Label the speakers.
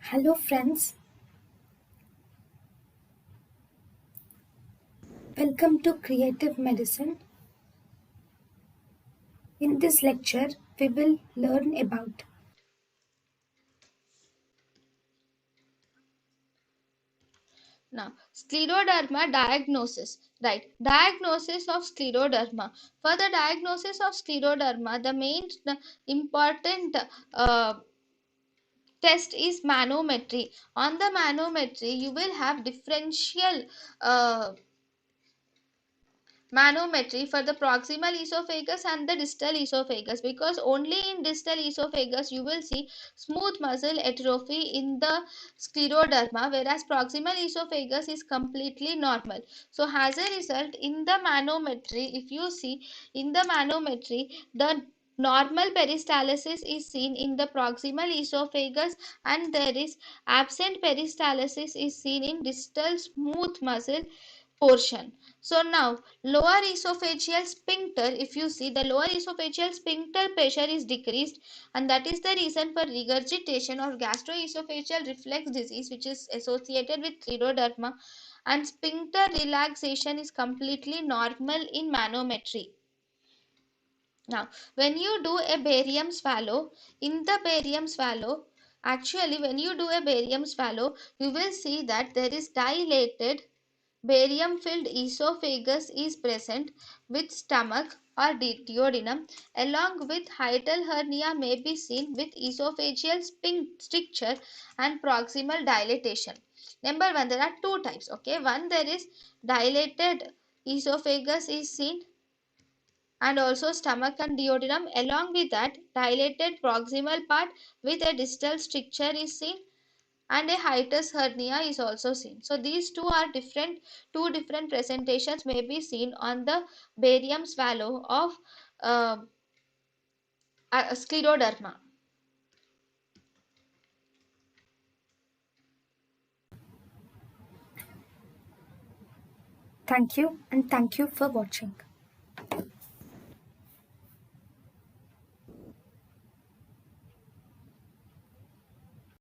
Speaker 1: Hello friends, welcome to Creative Medicine. In this lecture, we will learn about
Speaker 2: Now, scleroderma diagnosis, right? Diagnosis of scleroderma. For the diagnosis of scleroderma, the main important test is manometry. On the manometry, you will have differential uh, manometry for the proximal esophagus and the distal esophagus, because only in distal esophagus you will see smooth muscle atrophy in the scleroderma, whereas proximal esophagus is completely normal. So as a result, in the manometry, if you see in the manometry, the normal peristalsis is seen in the proximal esophagus, and there is absent peristalsis is seen in distal smooth muscle portion. So now lower esophageal sphincter, if you see, the lower esophageal sphincter pressure is decreased, and that is the reason for regurgitation or gastroesophageal reflux disease, which is associated with scleroderma, and sphincter relaxation is completely normal in manometry. Now, when you do a barium swallow, in the barium swallow, actually when you do a barium swallow, you will see that there is dilated barium filled esophagus is present with stomach or duodenum, along with hiatal hernia may be seen with esophageal stricture and proximal dilatation. Number one, there are two types. Okay, one, there is dilated esophagus is seen, and also stomach and duodenum. Along with that, dilated proximal part with a distal stricture is seen, and a hiatus hernia is also seen. So these two different presentations may be seen on the barium swallow of uh, scleroderma.
Speaker 1: thank you and thank you for watching.